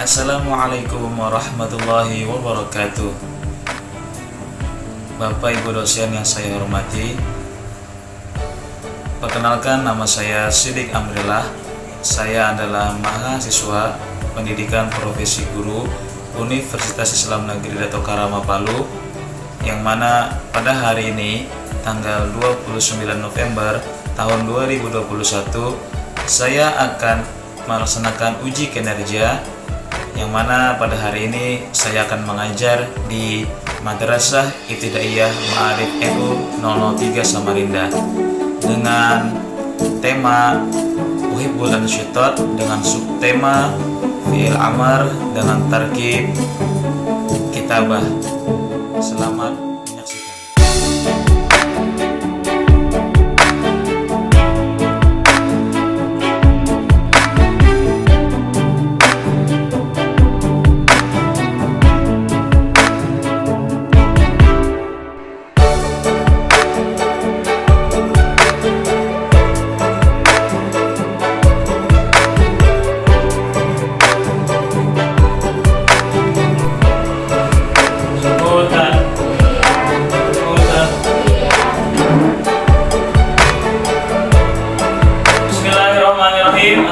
Assalamualaikum warahmatullahi wabarakatuh. Bapak Ibu dosen yang saya hormati, perkenalkan nama saya Siddiq Amrillah. Saya adalah mahasiswa pendidikan profesi guru Universitas Islam Negeri Dato Karama Palu, yang mana pada hari ini tanggal 29 November tahun 2021 saya akan melaksanakan uji kinerja, yang mana pada hari ini saya akan mengajar di Madrasah Ibtidaiyah Ma'arif NU 003 Samarinda dengan tema Uhibbul Ansyitot dengan subtema Fi'il Amar dengan tarkib kitabah. Selamat menyaksikan.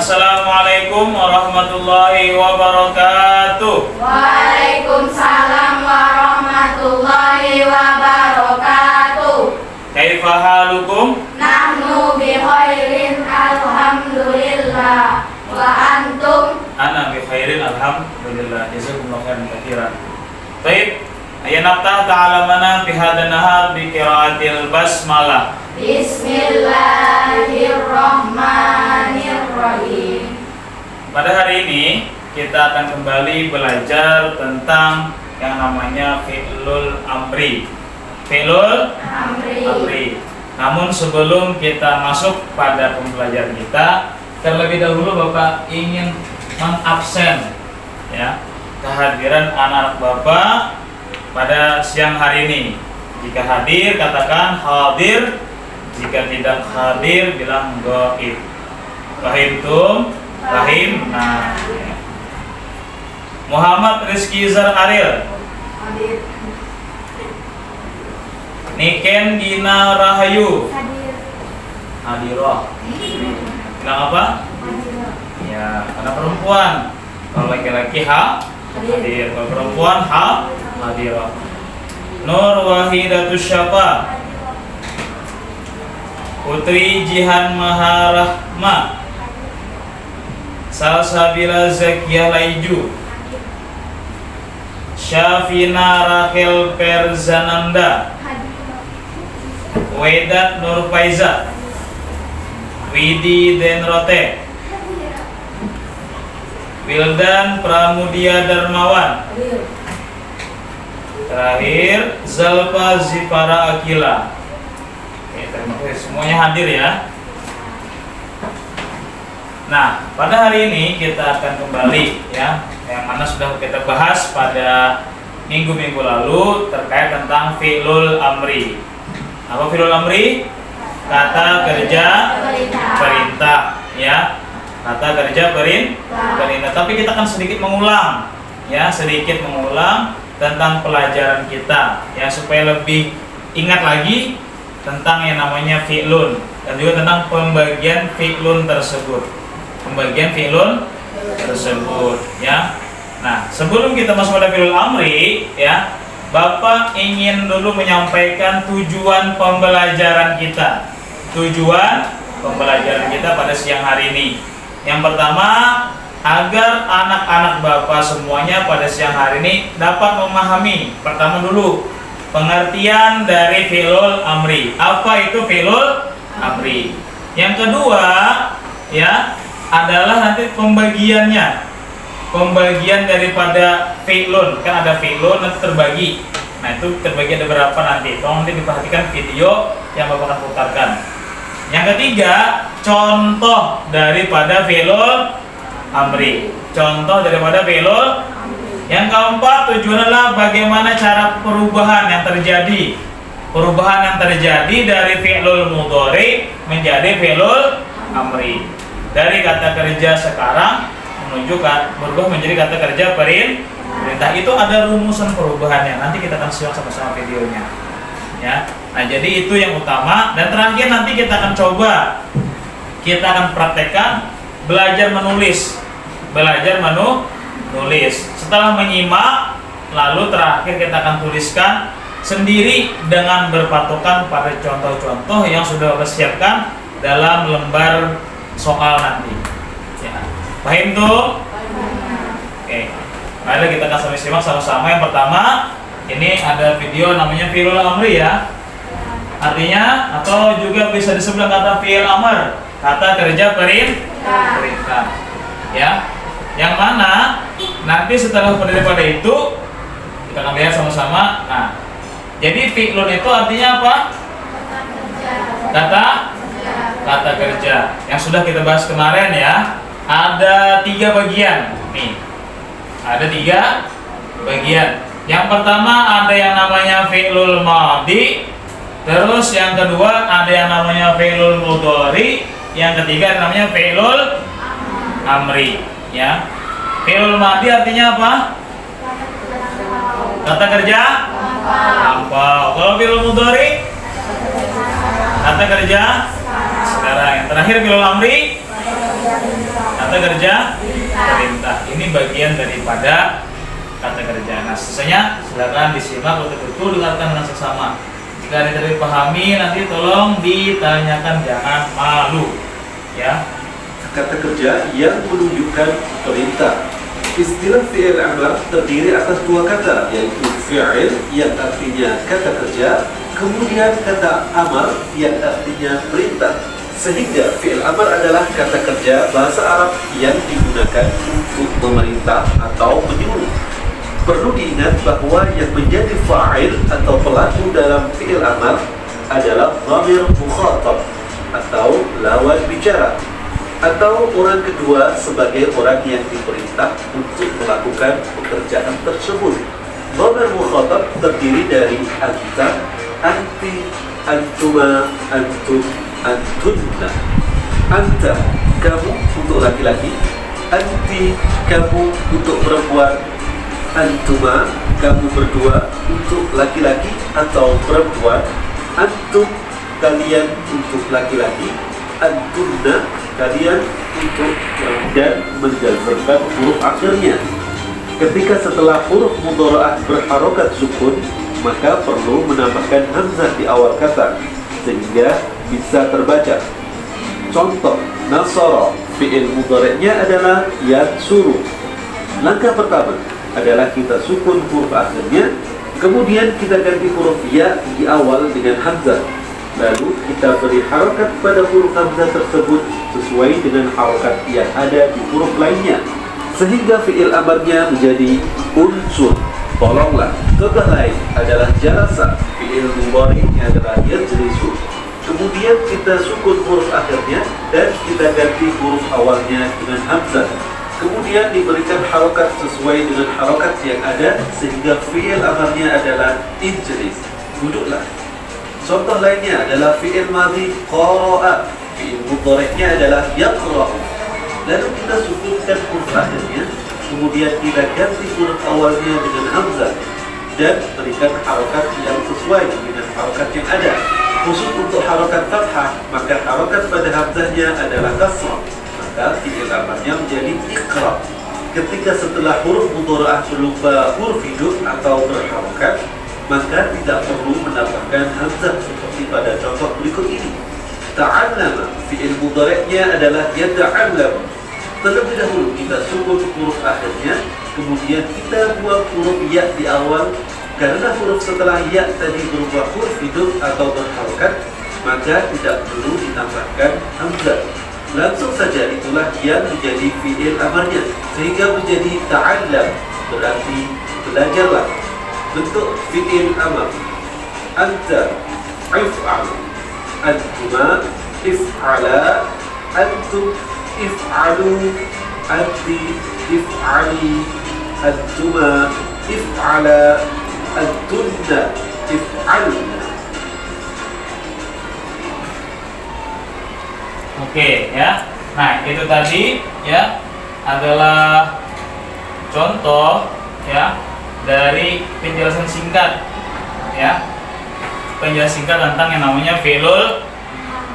Assalamualaikum warahmatullahi wabarakatuh. Waalaikumsalam warahmatullahi wabarakatuh. Kaifa halukum? Nahnu bi khairin alhamdulillah. Wa antum? Ana bi khairin alhamdulillah. Jazakumullahu khairan katsiran. Baik, ayo naftah ta'alamana fi hadan nahar bi qiraatil basmalah. Bismillahirrahmanirrahim. Pada hari ini kita akan kembali belajar tentang yang namanya fi'lul amri. Fi'lul amri. Namun sebelum kita masuk pada pembelajaran kita, terlebih dahulu Bapak ingin mengabsen ya kehadiran anak Bapak pada siang hari ini. Jika hadir katakan hadir, jika tidak hadir bilang ghaib. Fahimtum? Fahim. Nah, Muhammad Rizky Izar Ariel. Hadir. Niken Gina Rahayu. Hadir. Hadirah. Bilang apa? Hadir. Ya, anak perempuan. Kalau laki-laki hadir. Kalau perempuan hadirah. Nur Wahidatus Syafa. Putri Jihan Maharahma. Salsabila Zakiyah Laiju. Syafina Rachel Perzananda. Wedat Nur Faiza. Widi Denrote. Wildan Pramudia Darmawan. Terakhir Zalfa Zipara Akila. Terima kasih semuanya hadir ya. Nah, pada hari ini kita akan kembali ya, yang mana sudah kita bahas pada minggu-minggu lalu terkait tentang fi'lul amri. Apa fi'lul amri? Kata kerja perintah ya. Kata kerja perintah. Tapi kita akan sedikit mengulang ya, tentang pelajaran kita ya, supaya lebih ingat lagi tentang yang namanya fi'lun dan juga tentang pembagian fi'lun tersebut. Ya. Nah, sebelum kita masuk pada fi'lul amri ya, Bapak ingin dulu menyampaikan tujuan pembelajaran kita. Pada siang hari ini. Yang pertama, agar anak-anak Bapak semuanya pada siang hari ini dapat memahami. Pertama dulu, pengertian dari fi'lul amri. Apa itu fi'lul amri? Yang kedua ya adalah nanti pembagiannya. Pembagian daripada fi'lun, kan ada fi'lun nanti terbagi. Nah, itu terbagi ada berapa nanti? Tolong nanti diperhatikan video yang Bapak akan putarkan. Yang ketiga, contoh daripada fi'lul amri. Contoh daripada fi'lul. Yang keempat, tujuan adalah bagaimana cara perubahan yang terjadi. Perubahan yang terjadi dari fi'lul mudhari menjadi fi'lul amri. Dari kata kerja sekarang menuju berubah menjadi kata kerja perintah. Itu ada rumusan perubahannya. Nanti kita akan simak sama-sama videonya. Ya. Nah, jadi itu yang utama. Dan terakhir nanti kita akan coba, kita akan praktekkan belajar menulis. Setelah menyimak, lalu terakhir kita akan tuliskan sendiri dengan berpatokan pada contoh-contoh yang sudah kita siapkan dalam lembar soal nanti. Ya. Paham tuh? Oke. Mari kita akan simak sama-sama. Yang pertama, ini ada video namanya fi'lul amri ya. Artinya atau juga bisa disebut kata fi'il amr, kata kerja perintah. Ya. Yang mana nanti setelah daripada itu kita akan lihat sama-sama. Nah, jadi fi'lun itu artinya apa? Kata kerja. Yang sudah kita bahas kemarin ya. Ada 3 bagian nih. Ada 3 bagian. Yang pertama ada yang namanya fi'lul madhi. Terus yang kedua ada yang namanya fi'lul mudhari. Yang ketiga namanya fi'lul amri. Ya, fi'lul madhi artinya apa? Kata kerja lampau. Kalau fi'lul mudhari kata kerja sekarang. Yang terakhir fi'lul amri kata kerja perintah. Ini bagian daripada kata kerja. Nah, sisanya silakan disimak betul-betul, dengarkan dengan seksama. Jika ada yang dipahami nanti tolong ditanyakan, jangan malu. Ya. Kata kerja yang menunjukkan perintah. Istilah fi'il amr terdiri atas 2 kata, yaitu fi'il yang artinya kata kerja, kemudian kata amr yang artinya perintah. Sehingga fi'il amr adalah kata kerja bahasa Arab yang digunakan untuk memerintah atau menyuruh. Perlu diingat bahwa yang menjadi fa'il atau pelaku dalam fi'il amr adalah dhamir mukhatab atau lawan bicara, atau orang kedua sebagai orang yang diperintah untuk melakukan pekerjaan tersebut. Dhamir mukhatab terdiri dari anta, anti, antuma, antum, antunna. Anta, kamu untuk laki-laki. Anti, kamu untuk perempuan. Antuma, kamu berdua untuk laki-laki atau perempuan. Antum, kalian untuk laki-laki. Antunna, kalian untuk dan menjazmkan huruf akhirnya. Ketika setelah huruf mudhara'ah berharokat sukun, maka perlu menambahkan hamzah di awal kata sehingga bisa terbaca. Contoh, nasara, fi'il mudhari'nya adalah yansuru. Langkah pertama adalah kita sukun huruf akhirnya, kemudian kita ganti huruf ya di awal dengan hamzah. Lalu kita beri harokat pada huruf hamzah tersebut sesuai dengan harokat yang ada di huruf lainnya, sehingga fi'il amarnya menjadi unsur, tolonglah. Contoh lain adalah jalasa, fi'il mudhari'nya adalah yajlisu. Kemudian kita sukun huruf akhirnya dan kita ganti huruf awalnya dengan hamzah. Kemudian diberikan harokat sesuai dengan harokat yang ada, sehingga fi'il amarnya adalah ijlis, duduklah. Contoh lainnya adalah fi'il madhi qara'a, fi'il mudhari'nya adalah yaqra'u. Lalu kita sukunkan huruf akhirnya, kemudian kita ganti huruf awalnya dengan hamzah dan berikan harokat yang sesuai dengan harokat yang ada. Khusus untuk harokat fathah, maka harokat pada hamzahnya adalah kasrah, maka fi'il amarnya menjadi iqra. Ketika setelah huruf mudhara'ah berupa huruf hidup atau berharokat, maka tidak perlu menambahkan hamzah seperti pada contoh berikut ini. Ta'allama, fi'il mudhari'nya adalah yata'allam. Terlebih dahulu kita sukun huruf akhirnya, kemudian kita buang huruf ya di awal. Karena huruf setelah ya tadi berupa huruf hidup atau berharokat, maka tidak perlu ditambahkan hamzah. Langsung saja itulah yang menjadi fi'il amarnya, sehingga menjadi ta'allam, berarti belajarlah. Bentuk fi'il amar: anta if'al, antuma if'ala, antum if'alu, anti if'ali, antuma if'ala, antunna if'alna. Oke ya. Nah, itu tadi ya adalah contoh ya dari penjelasan singkat ya. Penjelasan singkat tentang yang namanya fi'lul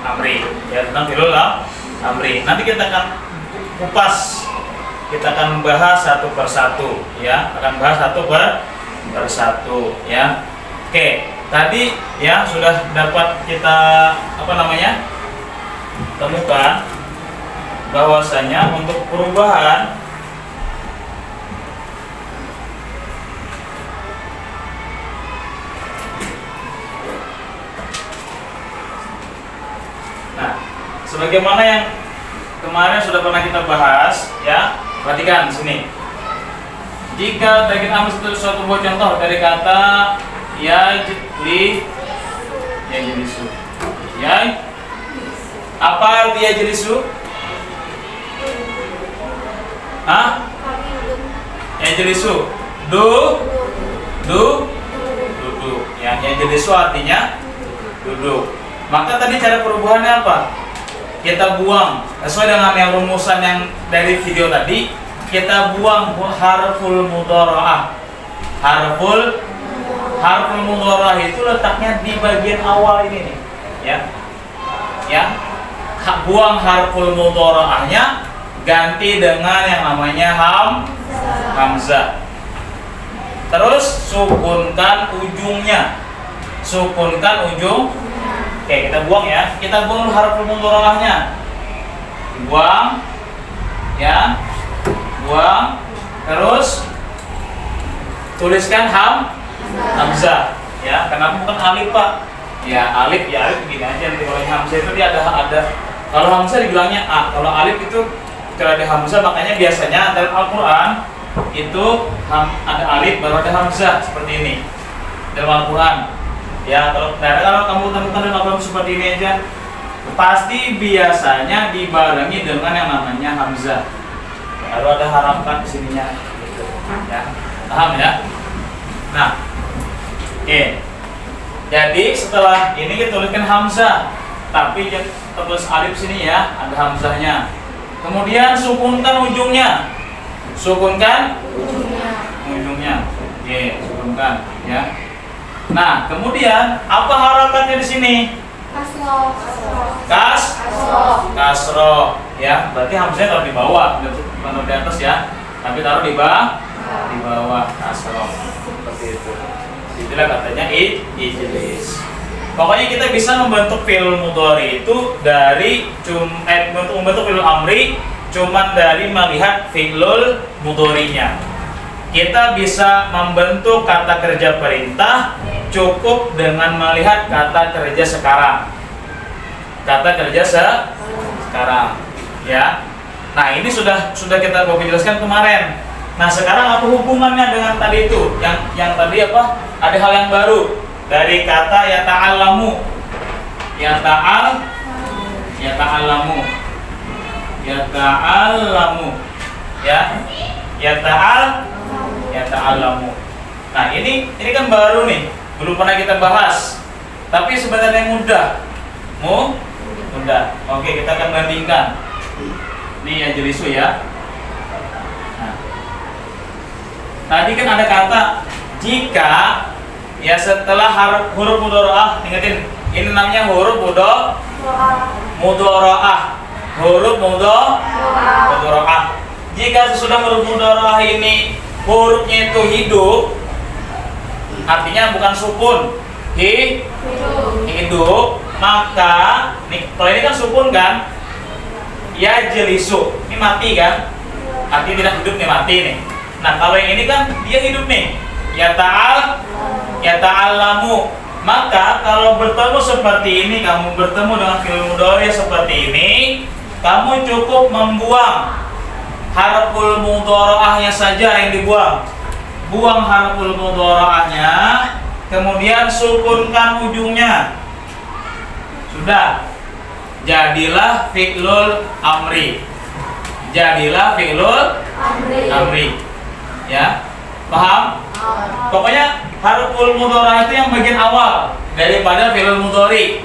amri ya, tentang fi'lul amri. Nanti kita akan kupas, kita akan membahas satu persatu ya, akan bahas satu persatu ya. Oke, tadi ya sudah dapat kita temukan bahwasanya untuk perubahan sebagaimana yang kemarin sudah pernah kita bahas ya, perhatikan di sini. Jika bagian amri itu suatu buah contoh dari kata yajlisu. Ya, apa arti yajlisu? Yajlisu, duduk. Ya, yajlisu artinya duduk. Maka tadi cara perubahannya apa? Kita buang sesuai dengan yang rumusan yang dari video tadi, kita buang harful mudhara'ah. Harful mudhara'ah itu letaknya di bagian awal ini nih, ya. Buang harful mudhara'ahnya, ganti dengan yang namanya hamzah. Terus sukunkan ujungnya. Oke, kita buang ya. Kita buang harful mudhara'ahnya. Buang ya. Buang. Terus tuliskan hamzah ya. Kenapa bukan alif, Pak? Ya, alif begini aja. Nanti kalau hamzah itu dia ada kalau hamzah dibilangnya a. Kalau alif itu kalau ada hamzah, makanya biasanya dalam Al-Qur'an itu ada alif baru ada hamzah seperti ini dalam Al-Qur'an. Ya, kalau kamu temukan dalam Al-Qur'an seperti ini aja, pasti biasanya dibarengi dengan yang namanya hamzah. Baru ada harapan di sininya gitu. Ya. Paham ya? Nah. Oke. Jadi setelah ini kita tuliskan hamzah, tapi terus alif sini ya, ada hamzahnya. Kemudian sukunkan ujungnya. Ujungnya. Oke, sukunkan ya. Nah, kemudian apa harakatnya di sini? Kasroh. Ya, berarti hamzahnya taruh di bawah, bukan di atas ya. Tapi taruh di bawah kasroh. Seperti itu. Itulah katanya ijlis. Pokoknya kita bisa membentuk fi'il mudhari itu dari membentuk fi'il amri cuman dari melihat fi'lul mudharinya. Kita bisa membentuk kata kerja perintah cukup dengan melihat kata kerja sekarang. Sekarang, ya. Nah, ini sudah kita jelaskan kemarin. Nah, sekarang apa hubungannya dengan tadi itu? Yang tadi apa? Ada hal yang baru dari kata yata'allamu. Yata'allamu. Ya. Yata'allamu. Nah, ini kan baru nih, belum pernah kita bahas. Tapi sebenarnya mudah. Mudah. Oke, kita akan bandingkan. Ini yajlisu ya. Nah. Tadi kan ada kata jika ya setelah huruf mudhara'ah, ingetin, ini namanya huruf mudhara'ah. Huruf mudhara'ah. Jika sesudah huruf mudhara'ah ini hurufnya itu hidup, artinya bukan sukun, hidup, maka nih, kalau ini kan sukun kan, yajlisu, ini mati kan, artinya tidak hidup nih, mati nih. Nah, kalau yang ini kan dia hidup nih, yata'allamu. Maka kalau bertemu seperti ini, kamu bertemu dengan fi'il mudhari seperti ini, kamu cukup membuang harful mudhara'ahnya saja yang dibuang. Buang harful mudhara'ahnya, kemudian sukunkan ujungnya. Sudah. jadilah fi'lul amri. Jadilah fi'lul amri. Ya. Paham? Pokoknya harful mudhari itu yang bagian awal daripada fi'lul mudhari.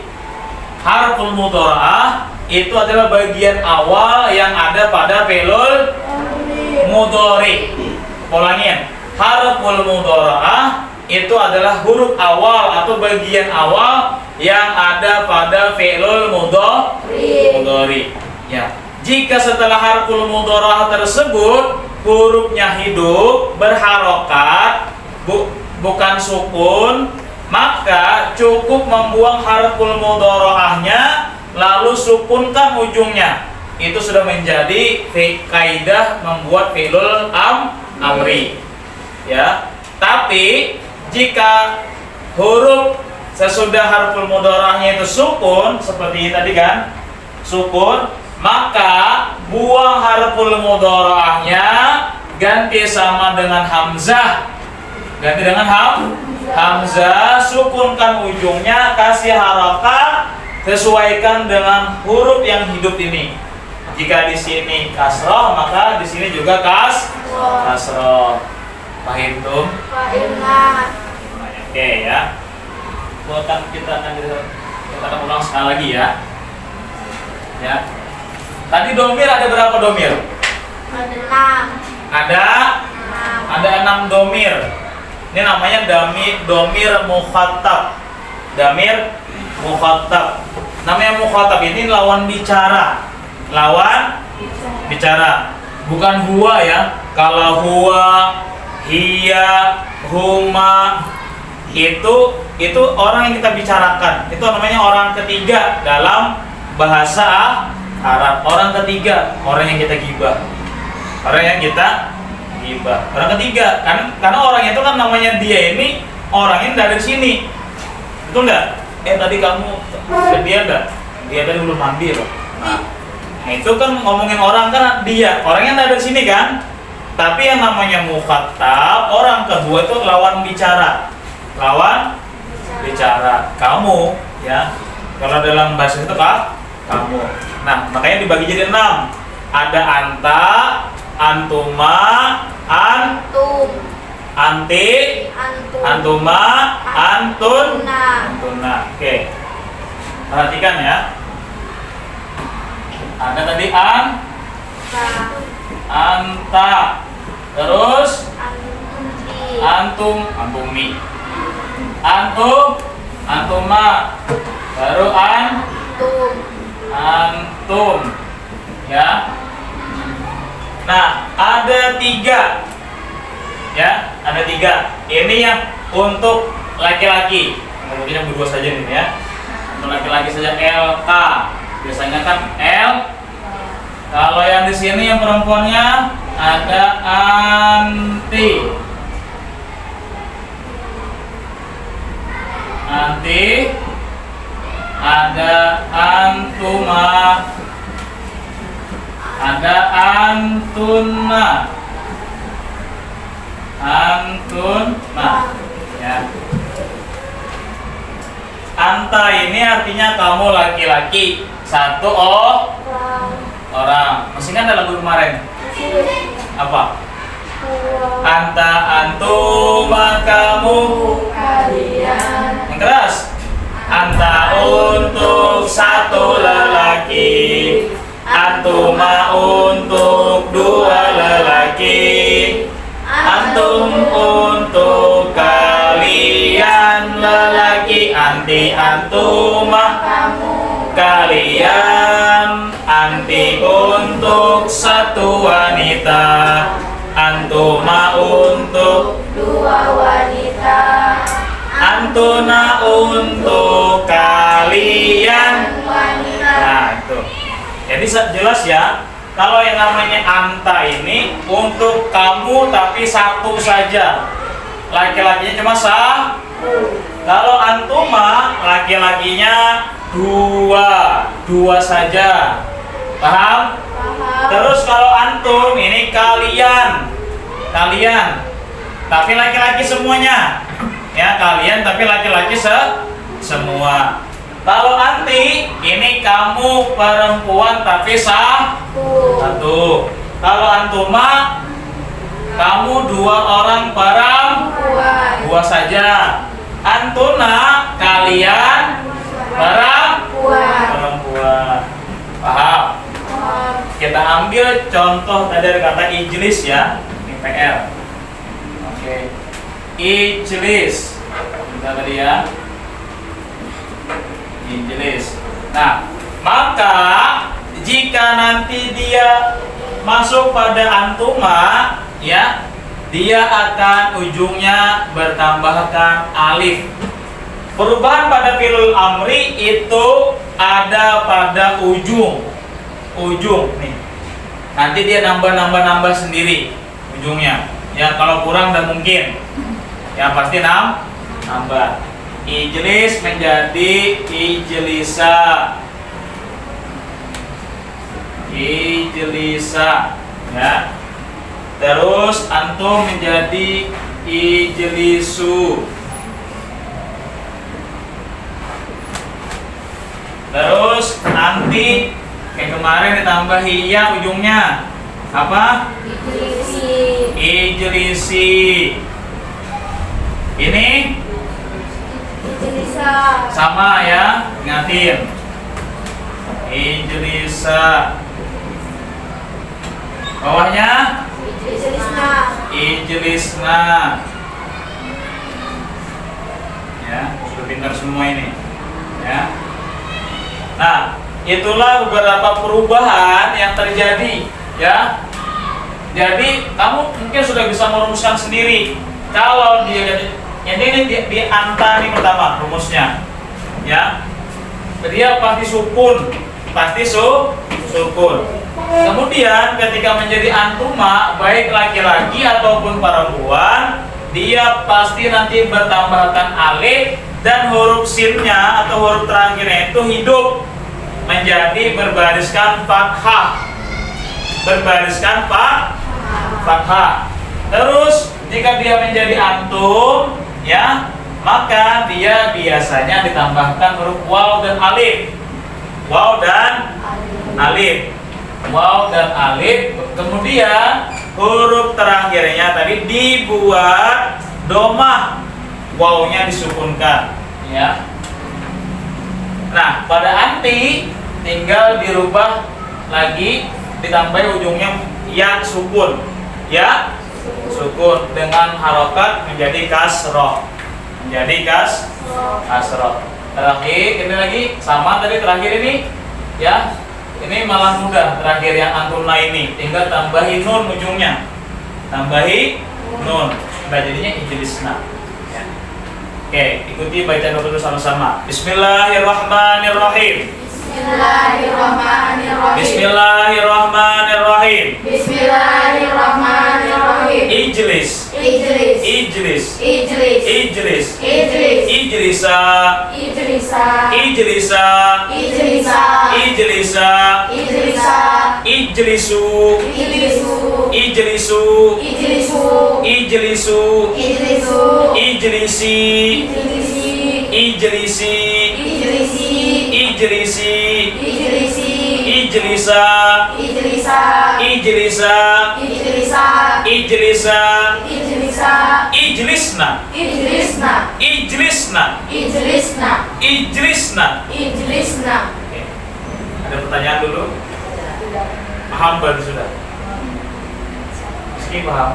Harful mudhari itu adalah bagian awal yang ada pada fi'lul mudhari. Ulangin. Harful mudhari itu adalah huruf awal atau bagian awal yang ada pada fi'lul mudhari. Ya. Jika setelah harful mudhari tersebut hurufnya hidup, berharokat, bukan sukun, maka cukup membuang harful mudhara'ahnya lalu sukunkan ujungnya. Itu sudah menjadi kaidah membuat fi'lul amri. Ya. Tapi jika huruf sesudah harful mudhara'ahnya itu sukun seperti tadi kan, sukun, maka buang harful mudhara'ahnya, ganti sama dengan hamzah. Ganti dengan hamzah, sukunkan ujungnya, kasih harokat, sesuaikan dengan huruf yang hidup ini. Jika di sini kasroh, maka di sini juga kasroh. Paham tuh? Oke ya. Kita akan ulang sekali lagi ya. Ya. Tadi domir ada berapa domir? Ada 6 domir. Ini namanya domir mukhatab. Damir mukhatab. Namanya mukhatab ini lawan bicara. Lawan bicara. Bukan huwa ya. Kalau huwa, hiya, huma itu orang yang kita bicarakan. Itu namanya orang ketiga dalam bahasa Arab. Orang ketiga, orang yang kita gibah. Orang yang kita gibah. Orang ketiga, karena orang itu kan namanya dia ini orangnya dari sini. Betul enggak? Tadi kamu dia enggak? Dia tadi belum mandi loh. Nah, itu kan ngomongin orang kan dia. Orangnya dari sini kan? Tapi yang namanya mukhatab, orang kedua itu lawan bicara. Lawan bicara. Kamu ya. Kalau dalam bahasa itu kamu. Nah, makanya dibagi jadi 6. Ada anta, antuma, anti, antuma, antuna. Oke. Perhatikan ya. Ada tadi anta. Terus antum, antumi. Antuma. Baru antum. Ya. Nah, ada 3. Ya, ada 3. Ini yang untuk laki-laki. Mungkin yang berdua saja nih ya. Untuk laki-laki saja LK. Biasanya kan L. Kalau yang di sini yang perempuannya ada anti. Anti. Ada antuma. Ada antuna. Ya. Anta ini artinya kamu laki-laki. 1 orang. Masih kan ada lagu kemarin? Apa? Anta, antuma, kamu, kalian. Yang keras. Anta untuk 1 lelaki. Antuma untuk 2 lelaki. Antum untuk kalian lelaki. Anti, antuma, kalian. Anti untuk 1 wanita. Antuma untuk 2 wanita. Antuna untuk kalian. Nah itu. Jadi jelas ya. Kalau yang namanya anta ini untuk kamu tapi 1 saja. Laki-lakinya cuma 1. Kalau antuma laki-lakinya 2 saja. Paham? Terus kalau antum ini kalian. Tapi laki-laki semuanya. Ya, kalian tapi laki-laki semua. Kalau anti ini kamu kamu perempuan tapi satu. Kalau antuma, kamu 2 orang Perempuan. 2 saja. Antuna, kalian perempuan. Paham? Kita ambil contoh tadi dari kata ijlis ya, ini PR. Oke. Ijlis. Kita tadi ya. Ijlis. Nah, maka jika nanti dia masuk pada antuma, ya, dia akan ujungnya bertambahkan alif. Perubahan pada fi'lul amri itu ada pada ujung nih. Nanti dia nambah sendiri ujungnya. Ya, kalau kurang dan mungkin, ya pasti nambah. Ijlis menjadi ijlisa. Ya. Terus antum menjadi ijlisu. Terus nanti kayak kemarin ditambah ya ujungnya apa? Ijlisi. Ini Ijlisa. sama ya, ingatin. Ijlisa. Bawahnya Ijlisna. ijlisna. Ya, sudah pintar semua ini. Ya. Nah, itulah beberapa perubahan yang terjadi, ya. Jadi kamu mungkin sudah bisa merumuskan sendiri. Kalau dia ini di anta nih pertama rumusnya, ya. Dia pasti sukun, sukun. Kemudian ketika menjadi antuma, baik laki-laki ataupun perempuan, dia pasti nanti bertambahkan alif dan huruf sinnya atau huruf terakhirnya itu hidup menjadi berbariskan fathah. Fathah. Terus jika dia menjadi antum, ya, maka dia biasanya ditambahkan huruf waw dan alif. Waw dan alif. Kemudian huruf terakhirnya tadi dibuat domah, wawnya disukunkan, ya. Nah, pada anti tinggal dirubah lagi, ditambahi ujungnya ya sukun, dengan harokat menjadi kasroh, Terakhir ini lagi sama tadi terakhir ini, ya. Ini malah mudah, terakhir yang antuna ini tinggal tambahi nun ujungnya, Nah, jadinya ijlisna. Ya. Oke, ikuti bacaan dulu sama-sama. Bismillahirrahmanirrahim. Bismillahirrahmanirrahim. Ijlis. Ijlisna. Oke. Ada pertanyaan dulu? Paham baru sudah? Meski paham?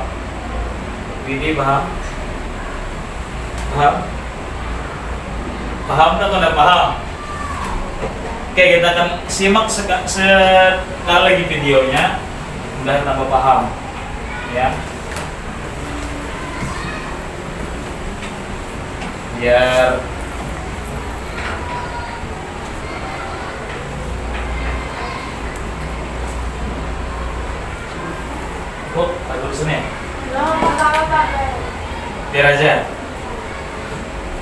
Widi paham? Paham atau tidak paham? Oke, kita akan simak sekali lagi videonya, mudah tambah paham, ya. Biar ada tulisannya. Biar aja.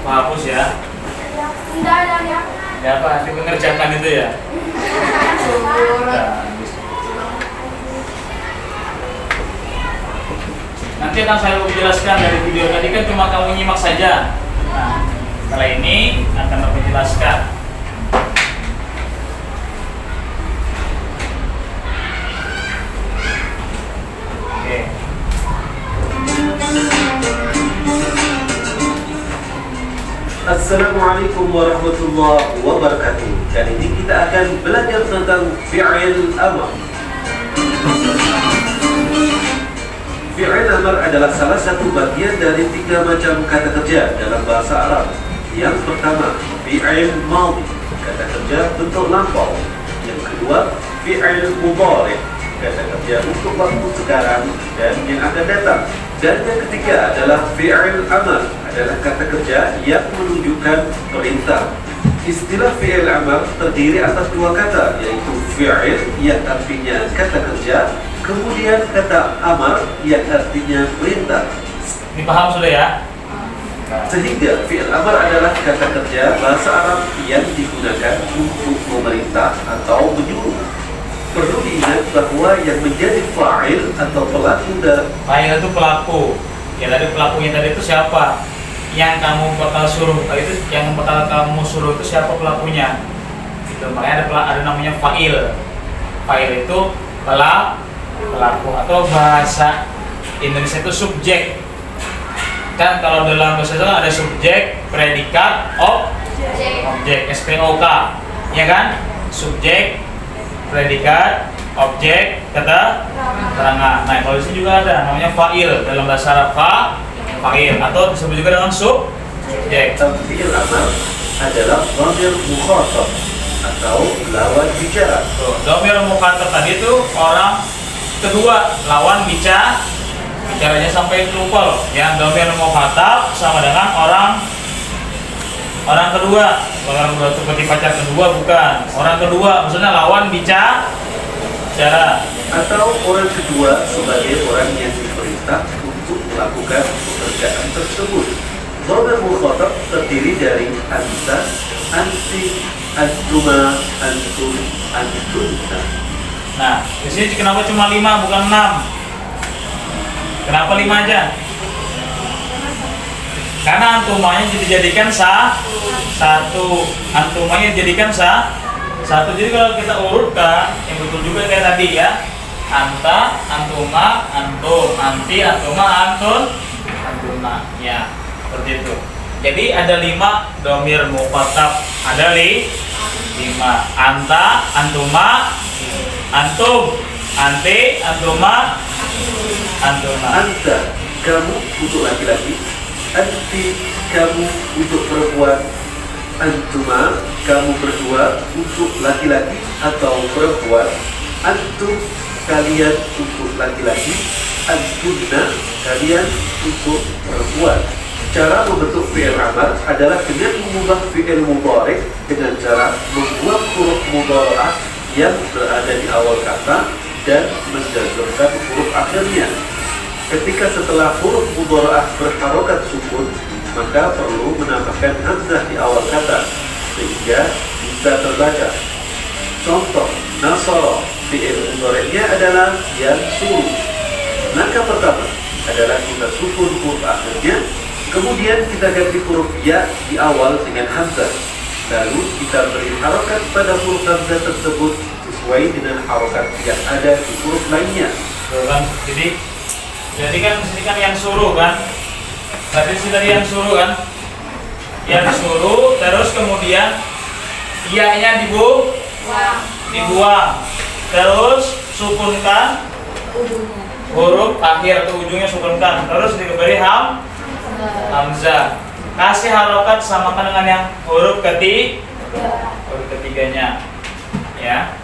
Hapus ya. Ya apa? Ini mengerjakan itu ya. Nanti akan saya jelaskan dari video tadi kan cuma kamu nyimak saja. Nah, setelah ini akan aku jelaskan. Assalamualaikum warahmatullahi wabarakatuh. Kali ini kita akan belajar tentang fi'il amr. Fi'il amr adalah salah satu bagian dari 3 macam kata kerja dalam bahasa Arab. Yang pertama, fi'il madhi, kata kerja bentuk lampau. Yang kedua, fi'il mudhari', kata kerja untuk waktu sekarang dan yang akan datang. Dan yang ketiga adalah fi'il amr, adalah kata kerja yang menunjukkan perintah. Istilah fi'il amr terdiri atas 2 kata, yaitu fi'il yang artinya kata kerja, kemudian kata amr yang artinya perintah. Ini paham sudah ya? Sehingga fi'il amr adalah kata kerja bahasa Arab yang digunakan untuk memerintah atau menyuruh. Perlu diingat bahwa yang menjadi fa'il atau pelaku Fa'il itu pelaku. Ya tadi pelakunya tadi itu siapa? Yang kamu bakal suruh. Itu yang bakal kamu suruh itu siapa pelakunya? Gitu. Makanya ada namanya fa'il. Fa'il itu pelaku atau bahasa Indonesia itu subjek. Kan kalau dalam bahasa Indonesia ada subjek, predikat, objek, SPOK. Ya kan? Subjek, predikat, objek, kata keterangan. Nah, kalau di sini juga ada namanya fa'il dalam bahasa Arab fa'il atau disebut juga dengan subjek. fi'il amr adalah dhamir mukhatab atau lawan bicara. Dhamir mukhatab tadi itu orang kedua, lawan bicaranya sampai lupa loh. Yang dhamir mukhatab sama dengan orang kedua. Orang kedua seperti pacar kedua bukan. Orang kedua maksudnya lawan bicara. Atau orang kedua sebagai orang yang diperintah untuk melakukan pekerjaan tersebut. Dhamir mukhatab terdiri dari anta, anti, antuma, antum, antunna. Nah, di sini kenapa cuma 5 bukan 6? Kenapa 5 aja? Karena antumanya dijadikan satu, antumanya dijadikan satu. Jadi kalau kita urutkan, yang betul juga kayak tadi ya, anta, antuma, antum, anti, antuma, antuna, ya seperti itu. Jadi ada 5 dhamir mukhatab, ada 5, anta, antuma, antum, anti, antuma, antuna. Anta, kamu untuk laki-laki. Anti, kamu untuk perempuan. Antuma, kamu berdua untuk laki-laki atau perempuan. Antum, kalian untuk laki-laki. Antunna, kalian untuk perempuan. Cara membentuk fi'il amr adalah dengan mengubah fi'il mudhari dengan cara membuang huruf mudhara'ah yang berada di awal kata dan menjazmkan huruf akhirnya. Ketika setelah huruf mudhara'ah berharokat sukun, maka perlu menambahkan hamzah di awal kata sehingga bisa terbaca. Contoh, nasara, fi'il mudhari'nya adalah yansuru. Langkah pertama adalah kita sukun huruf akhirnya, kemudian kita ganti huruf ya di awal dengan hamzah. Lalu kita beri harokat pada huruf hamzah tersebut sesuai dengan harokat yang ada di huruf lainnya. Jadi kan di sini kan yang suruh kan. Tadi yang suruh kan. Yang suruh terus kemudian iya-nya dibuang. Terus sukunkan huruf akhir atau ujungnya sukunkan. Terus diberi hamzah. Kasih harokat samakan dengan yang huruf ketiganya. Ya.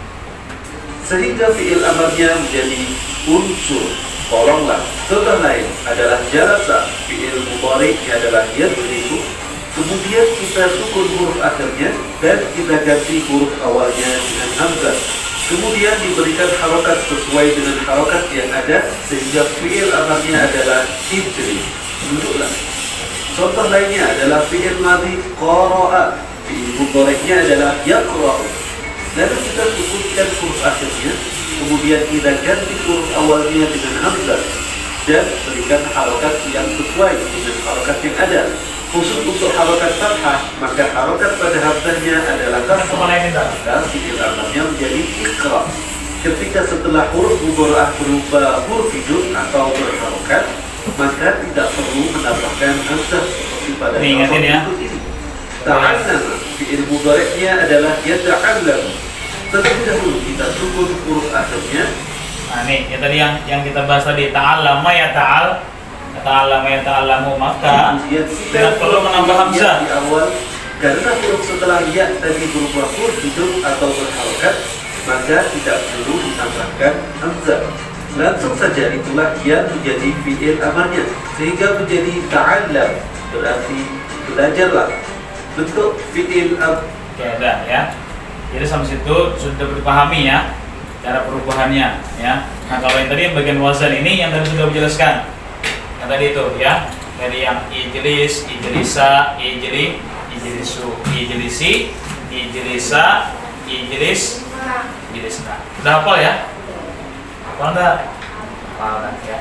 Sehingga fi'il amarnya menjadi unsur tolonglah. Contoh lain adalah jalasa, fi'il mudhari'nya adalah yadribu. Kemudian kita sukun huruf akhirnya dan kita ganti huruf awalnya dengan hamzah. Kemudian diberikan harokat sesuai dengan harokat yang ada sehingga fi'il amarnya adalah idri, duduklah. Contoh lainnya adalah fi'il madhi qara'a, fi'il mudhari'nya adalah yaqra'u. Lalu kita sukunkan huruf akhirnya, kemudian kita ganti huruf awalnya dengan hamzah dan berikan harokat yang sesuai dengan harokat yang ada. Khusus untuk harokat fathah, maka harokat pada hamzahnya adalah kasrah. Maka fi'il amarnya menjadi iqra. Ketika setelah huruf mudhara'ah berubah huruf hidup atau berharokat, maka tidak perlu menambahkan hamzah seperti pada Ingatin ya. ini. Ta'allama fi'il mudhari'nya adalah yata'allam. Terlebih dahulu kita sukun huruf akhirnya. Nah, ini ya tadi yang kita bahas tadi, ta'allama ya ta'allama ya ta'allamu, maka Kemudian tidak perlu menambah hamzah. di awal, karena huruf setelah ya tadi berubah huruf hidup atau berharokat, maka tidak perlu ditambahkan hamzah. Langsung saja itulah yang menjadi fi'il amarnya, sehingga menjadi ta'allam, berarti belajarlah. Bentuk fi'il Oke, ada ya. Jadi sampai situ sudah dipahami ya cara perubahannya ya. Nah, kalau yang tadi yang bagian wazan ini yang tadi sudah dijelaskan. Yang tadi itu ya. Dari yang ijlis, ijlisa, ijlisu, ijlisi, ijlisa, ijlisna. Udah hafal ya? Hafal enggak? Hafal enggak ya.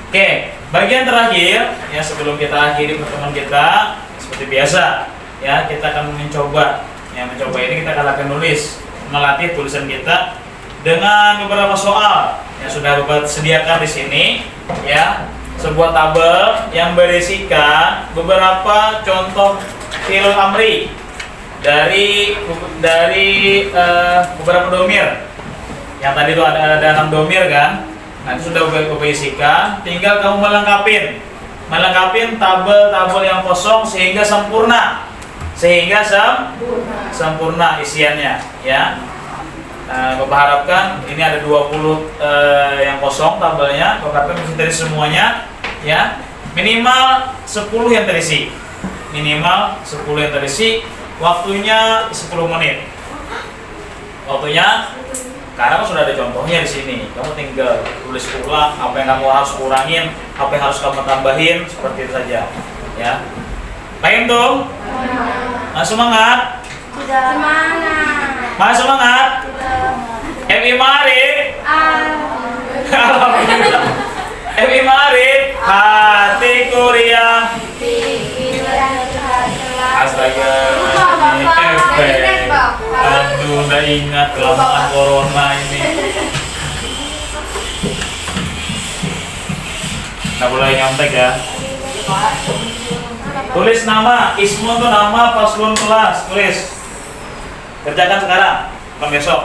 Oke, bagian terakhir ya sebelum kita akhiri pertemuan kita seperti biasa ya, kita akan mencoba. Yang mencoba ini kita akan nulis, melatih tulisan kita dengan beberapa soal yang sudah Bapak sediakan di sini ya, sebuah tabel yang berisikan beberapa contoh fi'il amri dari beberapa domir. Yang tadi itu ada 6 domir kan. Nah, itu sudah Bapak isikan, tinggal kamu melengkapin tabel-tabel yang kosong sehingga sempurna. Sempurna isiannya ya. Bapak harapkan ini ada 20 yang kosong tabelnya, Bapak harapkan bisa terisi semuanya ya. Minimal 10 yang terisi. Waktunya 10 menit. Waktunya karena sudah ada contohnya di sini. Kamu tinggal tulis ulang apa yang kamu harus kurangin, apa yang harus kamu tambahin, seperti itu saja ya. Paham dong? Semangat. Mas semangat. Emi Marit. Alhamdulillah. Emi Marit. Hatiku riang. Astaga. Aduh, udah ingat kelamaan corona ini. Nggak boleh nyontek ya. Tulis nama, ismu itu nama paslon kelas, tulis. Kerjakan sekarang, bukan besok.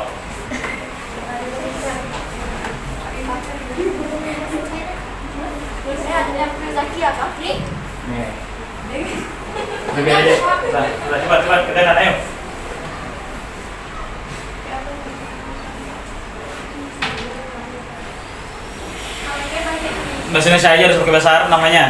Nih. Lebih aja. Cepat, kerjakan, ayo. Bahasa Indonesia aja harus pakai bahasa Arab namanya.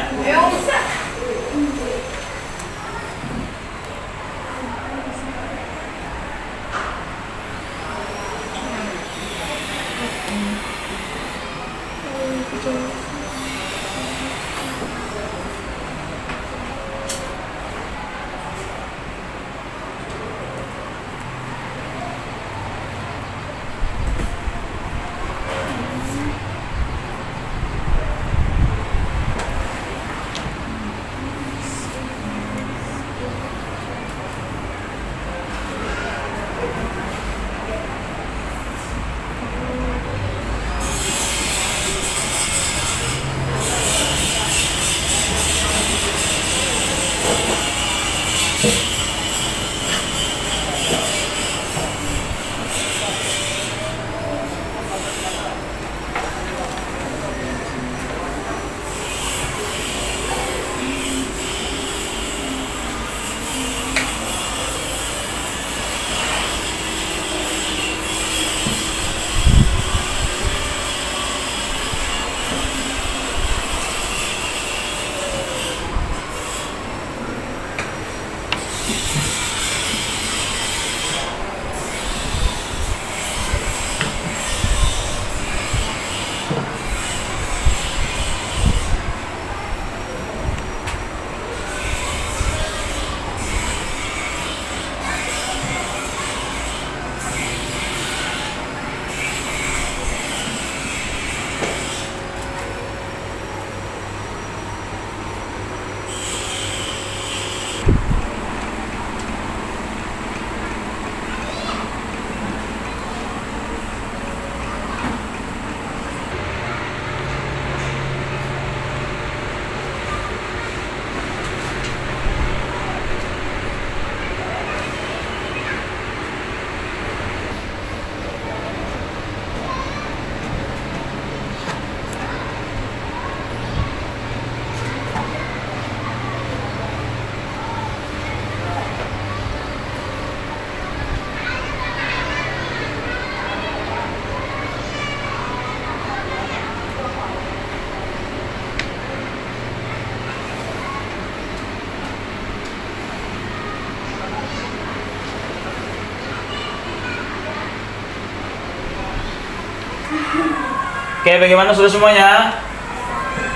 Oke, bagaimana sudah semuanya?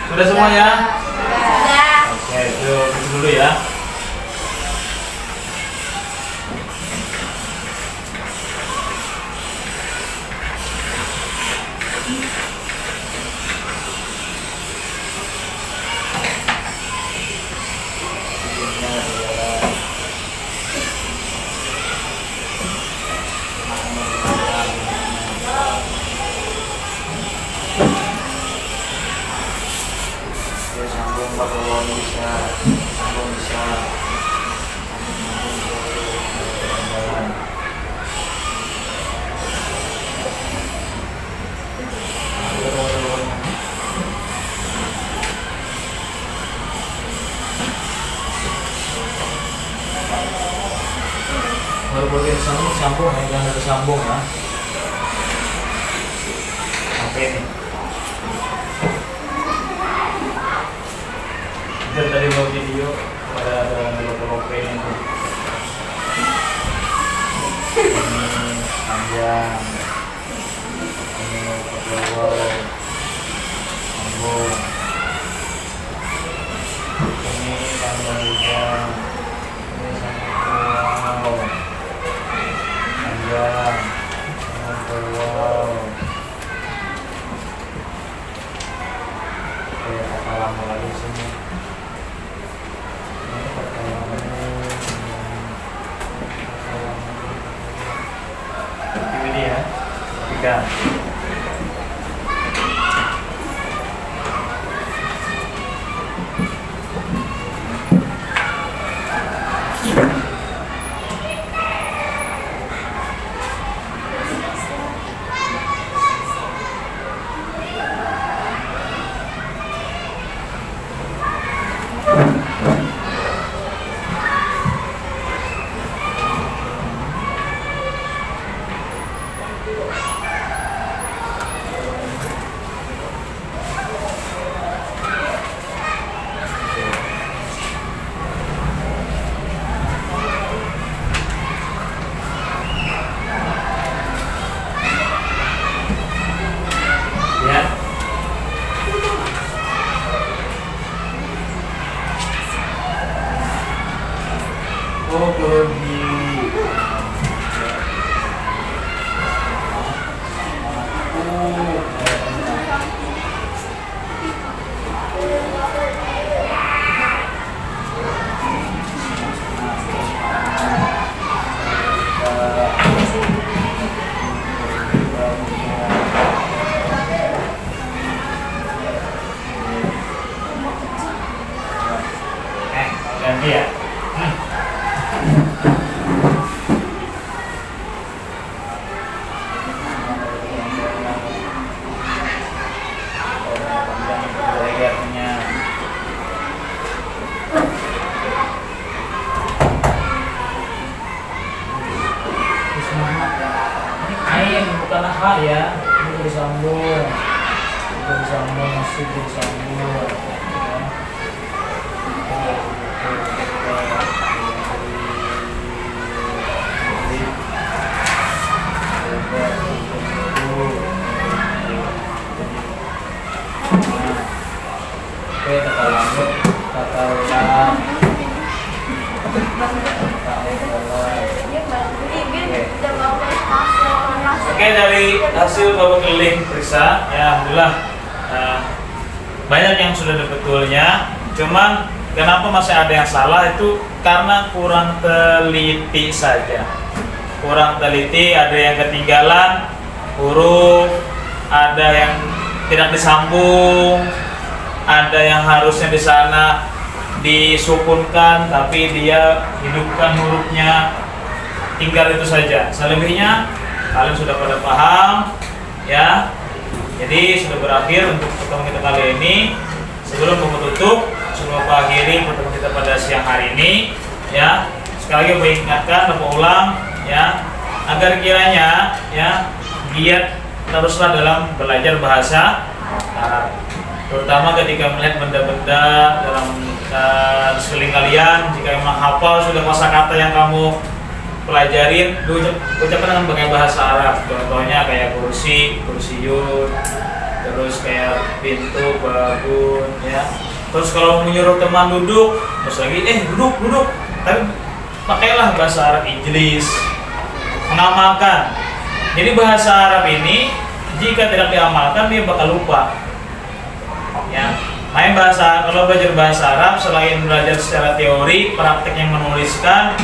Sudah semuanya? Sudah. Oke, itu dulu ya. Sambung kalau bisa, sambung bisa. Baru boleh sambung ya, jangan ada sambung ya. Oke nih. Dan tadi mau video ada logo ini panjang, ini logo sambung, ini panjang juga, ini sambung panjang, wow. Oke, kata lama lagi sini. Ini ya, tiga. Ganti ya. Bukan H ya, ini disambung, masih disambung. Oke, kata lanjut, kata ulang. Oke, dari hasil babak keliling periksa, ya alhamdulillah banyak yang sudah ada betulnya. Cuman kenapa masih ada yang salah itu karena kurang teliti saja. Kurang teliti, ada yang ketinggalan huruf, ada yang tidak disambung, ada yang harusnya di sana disukunkan tapi dia hidupkan hurufnya, tinggal itu saja. Selebihnya kalian sudah pada paham ya. Jadi sudah berakhir untuk pertemuan kita kali ini. Sebelum tutup, sebelum akhiri pertemuan kita pada siang hari ini ya, sekali lagi saya ingatkan, saya ulang ya, agar kiranya ya giat teruslah dalam belajar bahasa Arab, terutama ketika melihat benda-benda dalam sekeliling kalian. Jika memang hafal sudah kosakata yang kamu pelajarin, ucapkan dengan pakai bahasa Arab. Contohnya kayak kursi, kursiyun, terus kayak pintu, babun, ya. Terus kalau menyuruh teman duduk, terus lagi duduk, tapi pakailah bahasa Arab Injlis, mengamalkan. Jadi bahasa Arab ini jika tidak diamalkan dia bakal lupa. Ya, kalau belajar bahasa Arab selain belajar secara teori, praktek yang menuliskan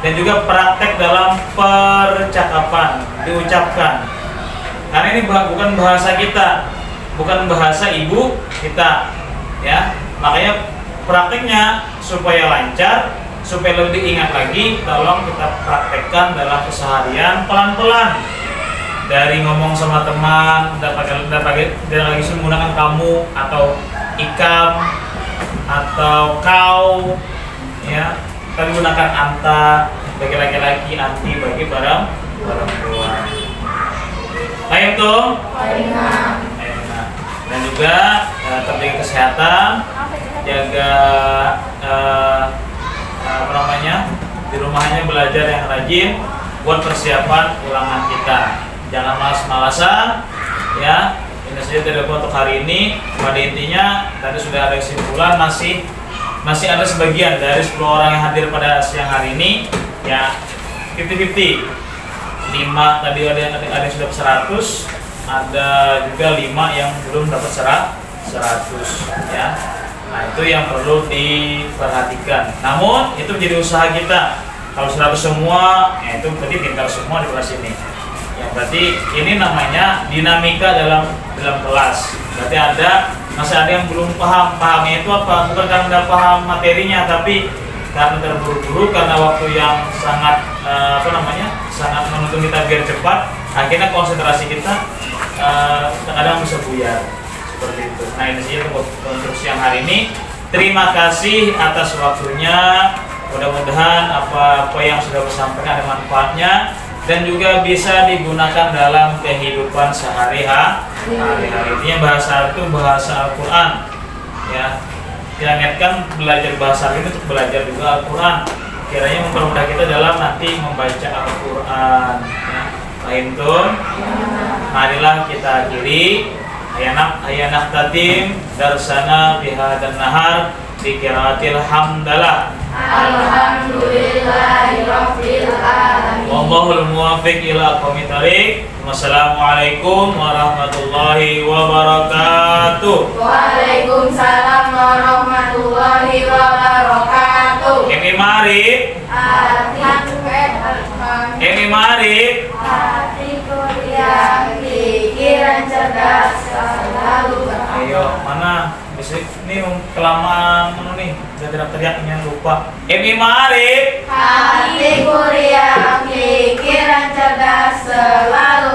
dan juga praktek dalam percakapan, diucapkan. Karena ini bukan bahasa kita, bukan bahasa ibu kita, ya. Makanya prakteknya supaya lancar, supaya lebih ingat lagi, tolong kita praktekkan dalam keseharian pelan-pelan. Dari ngomong sama teman, tidak lagi menggunakan kamu atau ikam atau kau, ya. Tapi gunakan anta bagi laki-laki, anti bagi perempuan. Baik tuh. Dan juga terjaga kesehatan, jaga di rumahnya belajar yang rajin buat persiapan ulangan kita. Jangan malas-malasan, ya. Ini saja dari untuk hari ini. Pada intinya tadi sudah ada kesimpulan, masih ada sebagian dari 10 orang yang hadir pada siang hari ini, ya, 50-50. 5 tadi ada yang sudah 100, ada juga 5 yang belum dapat 100, ya. Nah, itu yang perlu diperhatikan. Namun itu menjadi usaha kita. Kalau 100 semua, ya itu berarti pintar semua di kelas ini. Ya, berarti ini namanya dinamika dalam kelas. Berarti masih ada yang belum paham. Pahamnya itu apa? Bukan karena tidak paham materinya, tapi karena terburu-buru, karena waktu yang sangat sangat menuntut kita biar cepat. Akhirnya konsentrasi kita kadang bisa buyar seperti itu. Nah, ini saja untuk siang hari ini. Terima kasih atas waktunya. Mudah-mudahan apa yang sudah disampaikan ada manfaatnya dan juga bisa digunakan dalam kehidupan sehari-hari. Intinya bahasa itu bahasa Al-Quran, ya. Kita niatkan belajar bahasa ini untuk belajar juga Al-Quran. Kiranya mempermudah kita dalam nanti membaca Al-Quran, ya. Lain tuh, marilah kita akhiri ayanak tatim darsana biha dan nahar dikiratil hamdalah. Alhamdulillahirabbil alamin. Wallahul muwaffiq ila aqwamit thoriq. Wassalamualaikum warahmatullahi wabarakatuh. Waalaikumsalam warahmatullahi wabarakatuh. Ini mari. Ini mari. Hati kuliah, pikiran cerdas, selalu Ayo, mana? Ini kelamaan nih, udah teriak-teriaknya lupa. Ini mari. hati kuliah, pikiran cerdas, selalu